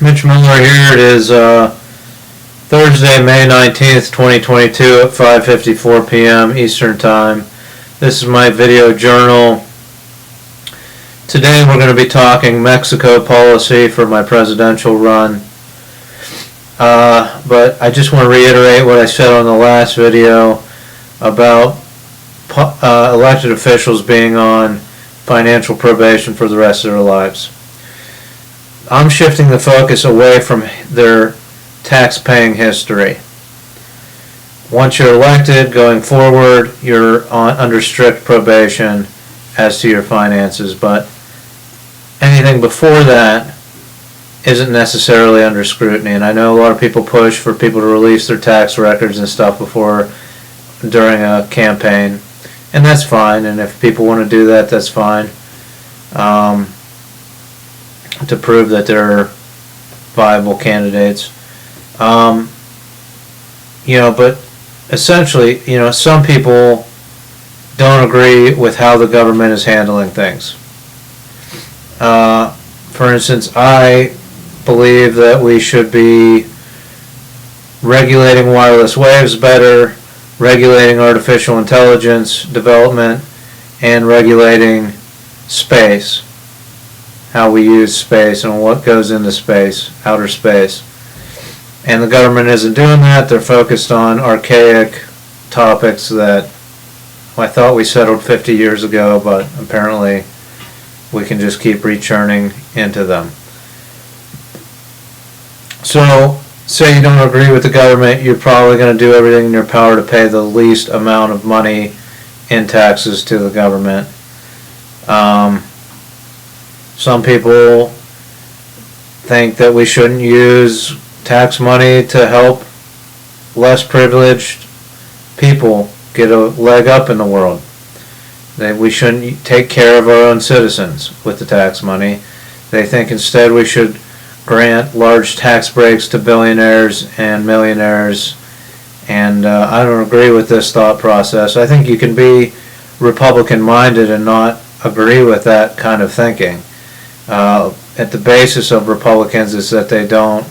Mitch Miller here. It is Thursday, May 19th, 2022 at 5:54 p.m. Eastern Time. This is my video journal. Today we're going to be talking Mexico policy for my presidential run. But I just want to reiterate what I said on the last video about elected officials being on financial probation for the rest of their lives. I'm shifting the focus away from their tax-paying history. Once you're elected, going forward, you're under strict probation as to your finances, but anything before that isn't necessarily under scrutiny. And I know a lot of people push for people to release their tax records and stuff during a campaign, and that's fine. And if people want to do that, that's fine. To prove that they're viable candidates. But essentially, some people don't agree with how the government is handling things. For instance, I believe that we should be regulating wireless waves better, regulating artificial intelligence development, and regulating space. How we use space and what goes into space, outer space. And the government isn't doing that. They're focused on archaic topics that I thought we settled 50 years ago, but apparently we can just keep rechurning into them. So, say you don't agree with the government, you're probably going to do everything in your power to pay the least amount of money in taxes to the government. Some people think that we shouldn't use tax money to help less privileged people get a leg up in the world. That we shouldn't take care of our own citizens with the tax money. They think instead we should grant large tax breaks to billionaires and millionaires. And I don't agree with this thought process. I think you can be Republican-minded and not agree with that kind of thinking. At the basis of Republicans is that they don't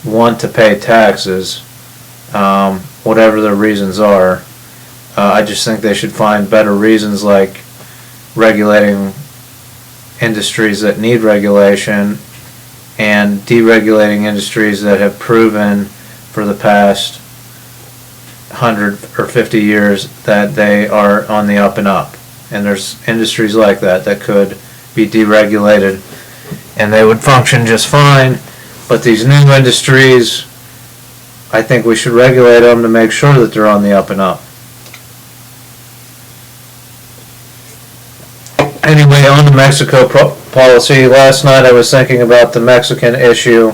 want to pay taxes, whatever their reasons are. I just think they should find better reasons, like regulating industries that need regulation and deregulating industries that have proven for the past 100 or 50 years that they are on the up and up. And there's industries like that could be deregulated and they would function just fine. But these new industries, I think we should regulate them to make sure that they're on the up and up. Anyway, on the Mexico policy, last night I was thinking about the Mexican issue,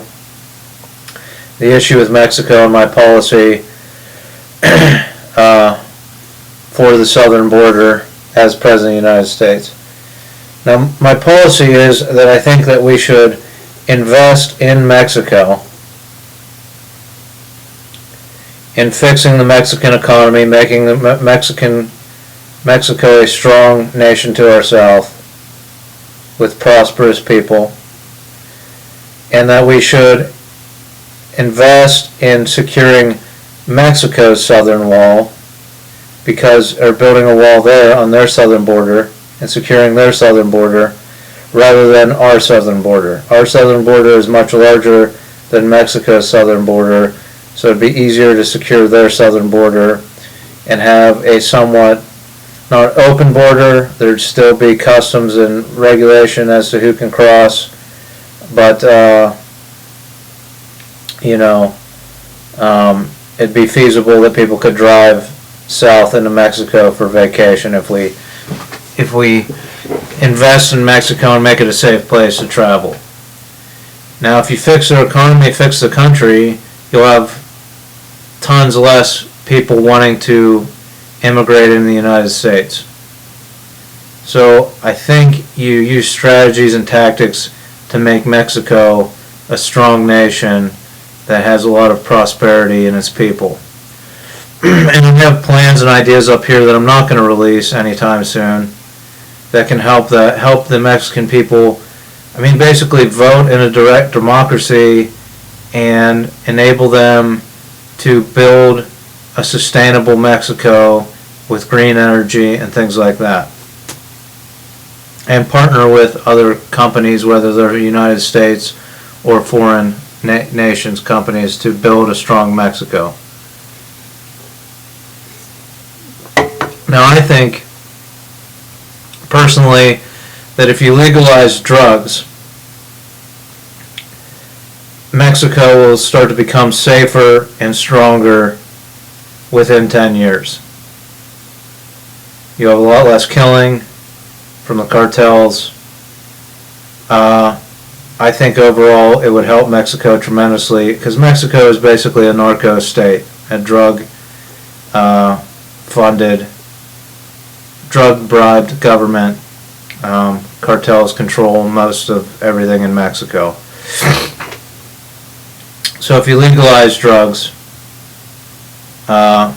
the issue with Mexico and my policy for the southern border as President of the United States. Now, my policy is that I think that we should invest in Mexico, in fixing the Mexican economy, making the Mexico a strong nation to our south with prosperous people, and that we should invest in securing Mexico's southern wall, or building a wall there on their southern border and securing their southern border rather than our southern border. Our southern border is much larger than Mexico's southern border, so it'd be easier to secure their southern border and have a somewhat not open border. There'd still be customs and regulation as to who can cross, but it'd be feasible that people could drive south into Mexico for vacation if we invest in Mexico and make it a safe place to travel. Now, if you fix their economy, fix the country, you'll have tons less people wanting to immigrate in the United States. So I think you use strategies and tactics to make Mexico a strong nation that has a lot of prosperity in its people. And we have plans and ideas up here that I'm not going to release anytime soon that can help the Mexican people I mean, basically vote in a direct democracy and enable them to build a sustainable Mexico with green energy and things like that. And partner with other companies, whether they're United States or foreign nations companies, to build a strong Mexico. Now, I think personally that if you legalize drugs, Mexico will start to become safer and stronger within 10 years. You have a lot less killing from the cartels. I think overall it would help Mexico tremendously, because Mexico is basically a narco state, a drug-funded, drug-bribed government. Cartels control most of everything in Mexico. So if you legalize drugs, I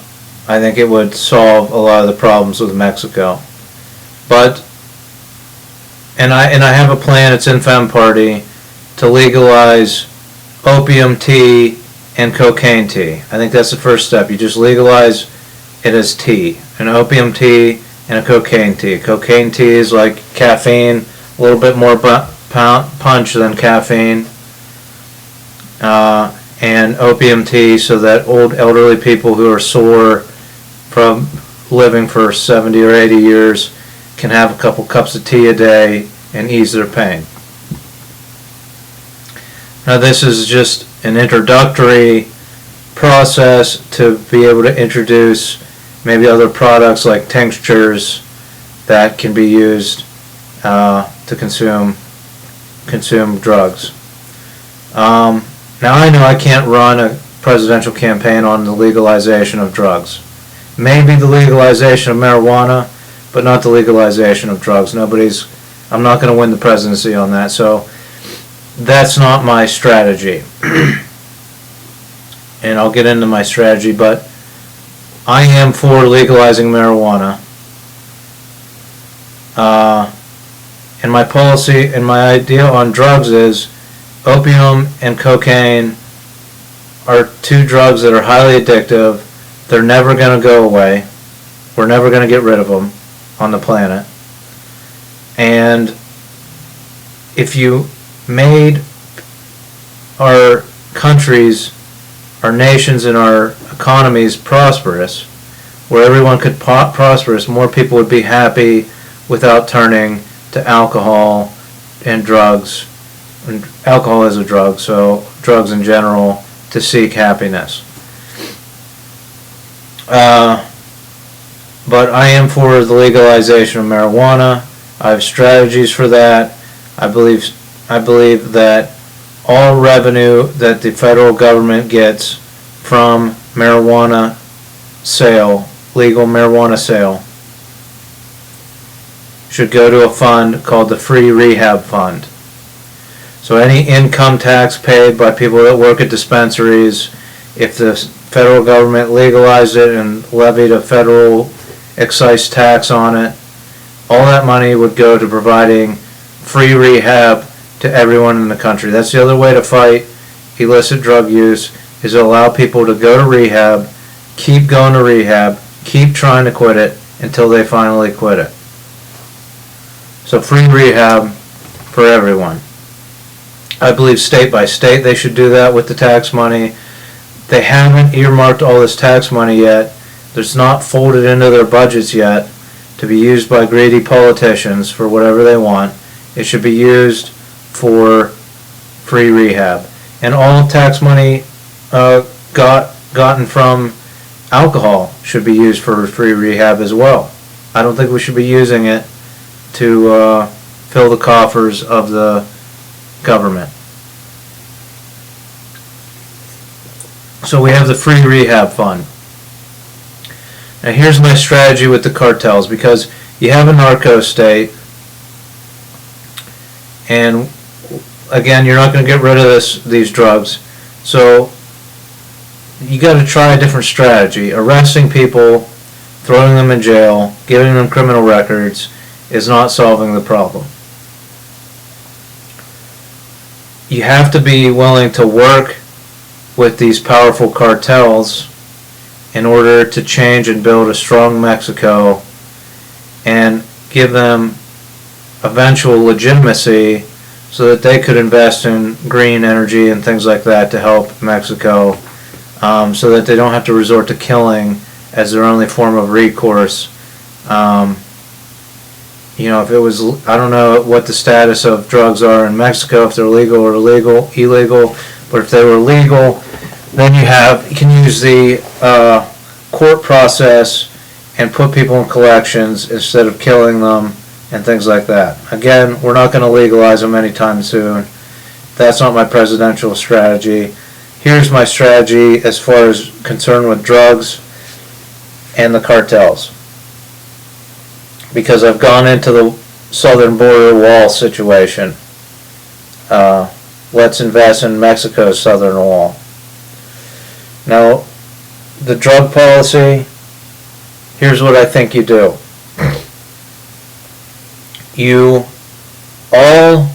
think it would solve a lot of the problems with Mexico. But and I have a plan. It's in Fem Party to legalize opium tea and cocaine tea. I think that's the first step. You just legalize it as tea, an opium tea and a cocaine tea. Cocaine tea is like caffeine, a little bit more punch than caffeine. And opium tea, so that old elderly people who are sore from living for 70 or 80 years can have a couple cups of tea a day and ease their pain. Now, this is just an introductory process to be able to introduce maybe other products like tinctures that can be used to consume drugs. Now, I know I can't run a presidential campaign on the legalization of drugs. Maybe the legalization of marijuana, but not the legalization of drugs. I'm not going to win the presidency on that, so that's not my strategy. And I'll get into my strategy, but I am for legalizing marijuana. And my policy and my idea on drugs is opium and cocaine are two drugs that are highly addictive. They're never going to go away. We're never going to get rid of them on the planet. And if you made our countries, our nations, and our economies prosperous, where everyone could prosperous, more people would be happy without turning to alcohol and drugs. And alcohol is a drug, so drugs in general, to seek happiness. But I am for the legalization of marijuana. I have strategies for that. I believe that all revenue that the federal government gets from marijuana sale, legal marijuana sale, should go to a fund called the Free Rehab Fund. So any income tax paid by people that work at dispensaries, if the federal government legalized it and levied a federal excise tax on it, all that money would go to providing free rehab to everyone in the country. That's the other way to fight illicit drug use, is to allow people to go to rehab, keep going to rehab, keep trying to quit it until they finally quit it. So free rehab for everyone. I believe state by state they should do that with the tax money. They haven't earmarked all this tax money yet. It's not folded into their budgets yet to be used by greedy politicians for whatever they want. It should be used for free rehab. And all tax money gotten from alcohol should be used for free rehab as well. I don't think we should be using it to fill the coffers of the government. So we have the Free Rehab Fund. Now here's my strategy with the cartels, because you have a narco state, and again, you're not going to get rid of these drugs, so you got to try a different strategy. Arresting people, throwing them in jail, giving them criminal records is not solving the problem. you have to be willing to work with these powerful cartels in order to change and build a strong Mexico and give them eventual legitimacy so that they could invest in green energy and things like that to help Mexico, so that they don't have to resort to killing as their only form of recourse. If it was, I don't know what the status of drugs are in Mexico, if they're legal or illegal, but if they were legal, then you can use the court process and put people in collections instead of killing them and things like that. Again, we're not going to legalize them anytime soon. That's not my presidential strategy. Here's my strategy as far as concerned with drugs and the cartels. Because I've gone into the southern border wall situation. Let's invest in Mexico's southern wall. Now, the drug policy, here's what I think you do. All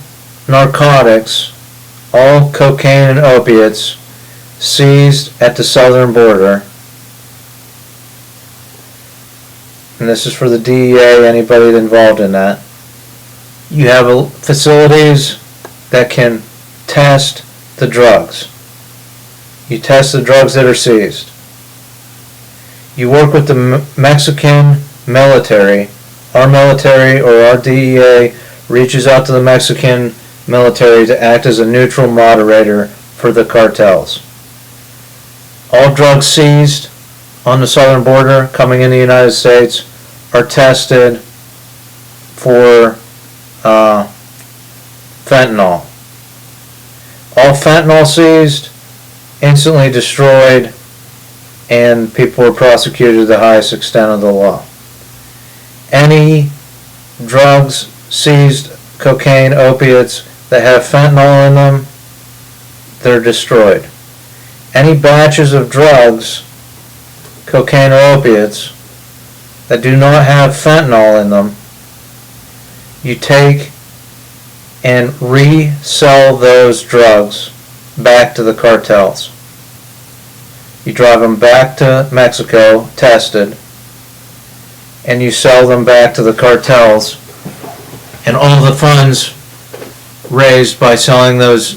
narcotics, all cocaine and opiates seized at the southern border, and this is for the DEA, anybody involved in that, you have facilities that can test the drugs. You test the drugs that are seized. You work with the Mexican military. Our military or our DEA reaches out to the Mexican military to act as a neutral moderator for the cartels. All drugs seized on the southern border coming in the United States are tested for fentanyl. All fentanyl seized, instantly destroyed, and people were prosecuted to the highest extent of the law. Any drugs seized, cocaine, opiates, that have fentanyl in them, they're destroyed. Any batches of drugs, cocaine or opiates, that do not have fentanyl in them, you take and resell those drugs back to the cartels. You drive them back to Mexico, tested, and you sell them back to the cartels, and all the funds raised by selling those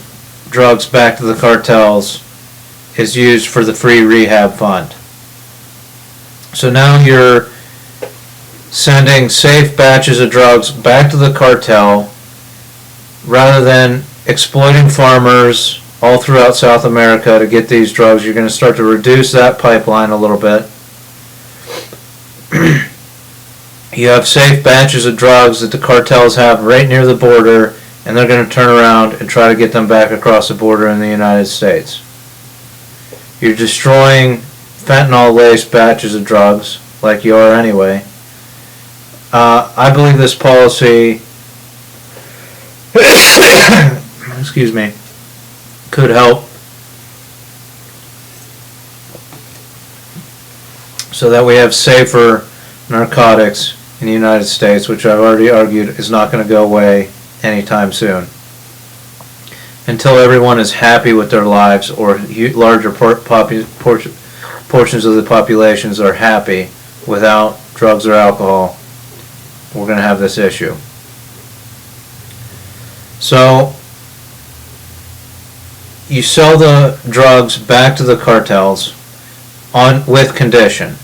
drugs back to the cartels is used for the free rehab fund. So now you're sending safe batches of drugs back to the cartel rather than exploiting farmers all throughout South America to get these drugs. You're going to start to reduce that pipeline a little bit. You have safe batches of drugs that the cartels have right near the border, and they're going to turn around and try to get them back across the border in the United States. You're destroying fentanyl-laced batches of drugs, like you are anyway. I believe this policy excuse me, could help so that we have safer narcotics in the United States, which I've already argued is not going to go away anytime soon. Until everyone is happy with their lives, or larger portions of the populations are happy without drugs or alcohol, we're going to have this issue. So, you sell the drugs back to the cartels with condition.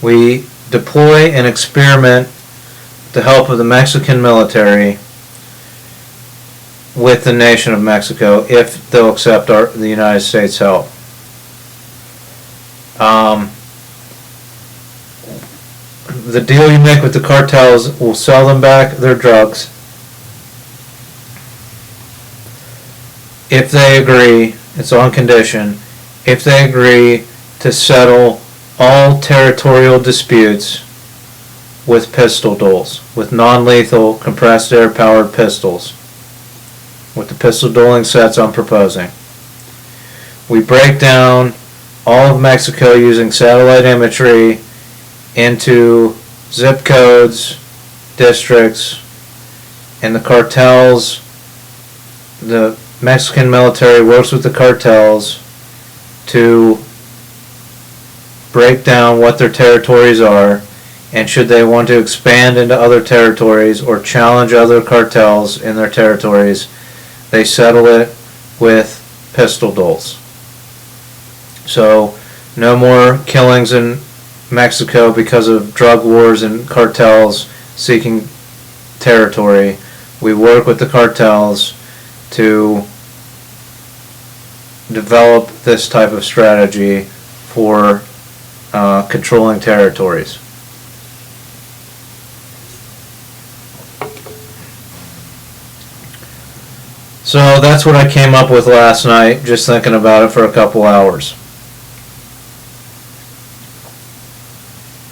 We deploy and experiment with the help of the Mexican military with the nation of Mexico if they'll accept the United States help. The deal you make with the cartels will sell them back their drugs. If they agree, it's on condition, if they agree to settle all territorial disputes with pistol duels, with non-lethal compressed air powered pistols, with the pistol dueling sets I'm proposing. We break down all of Mexico using satellite imagery into zip codes, districts, and the cartels, the Mexican military works with the cartels to break down what their territories are, and should they want to expand into other territories or challenge other cartels in their territories, they settle it with pistol duels. So no more killings in Mexico because of drug wars and cartels seeking territory. We work with the cartels to develop this type of strategy for controlling territories. So that's what I came up with last night, just thinking about it for a couple hours.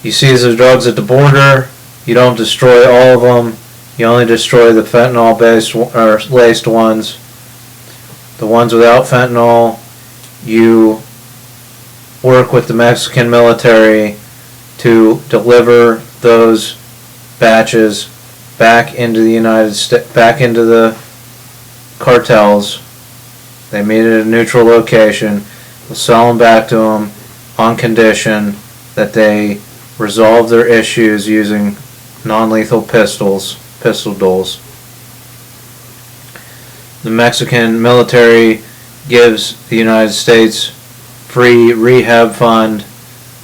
You seize the drugs at the border, you don't destroy all of them, you only destroy the fentanyl-based or laced ones. The ones without fentanyl, you work with the Mexican military to deliver those batches back into the United States, back into the cartels. They meet at a neutral location. We'll sell them back to them on condition that they resolve their issues using non-lethal pistol duels. The Mexican military gives the United States free rehab fund.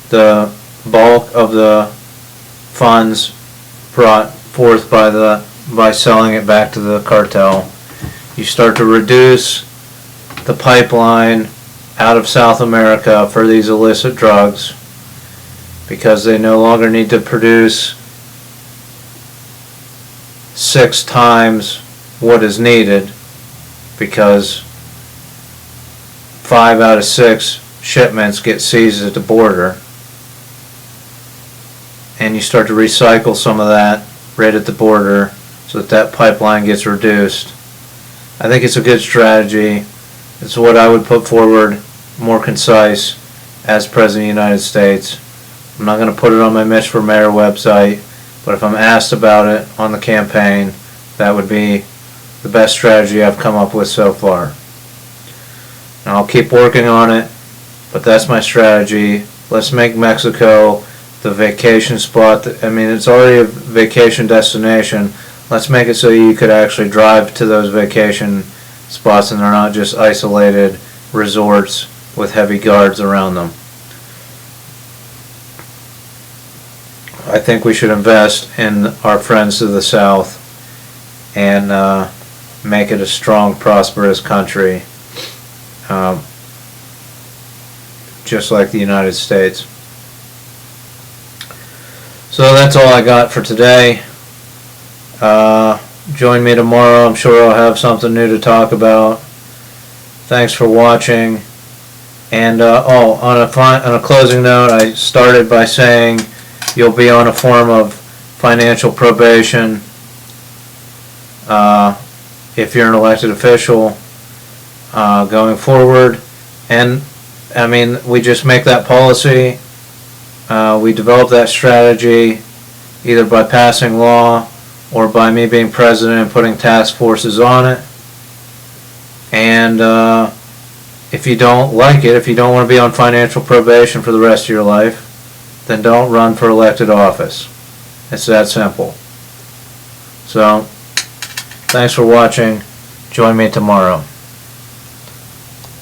The bulk of the funds brought forth by selling it back to the cartel. You start to reduce the pipeline out of South America for these illicit drugs because they no longer need to produce 6 times what is needed, because 5 out of 6 shipments get seized at the border, and you start to recycle some of that right at the border so that pipeline gets reduced. I think it's a good strategy. It's what I would put forward, more concise, as President of the United States. I'm not going to put it on my Mitch for Mayor website, but if I'm asked about it on the campaign, that would be the best strategy I've come up with so far. And I'll keep working on it, but that's my strategy. Let's make Mexico the vacation spot. I mean, it's already a vacation destination. Let's make it so you could actually drive to those vacation spots and they're not just isolated resorts with heavy guards around them. I think we should invest in our friends to the south and make it a strong, prosperous country, just like the United States. So that's all I got for today. Join me tomorrow. I'm sure I'll have something new to talk about. Thanks for watching. And on a closing note, I started by saying you'll be on a form of financial probation if you're an elected official going forward. And I mean, we just make that policy. We develop that strategy either by passing law or by me being president and putting task forces on it. And if you don't like it, if you don't want to be on financial probation for the rest of your life, then don't run for elected office. It's that simple. So, thanks for watching. Join me tomorrow.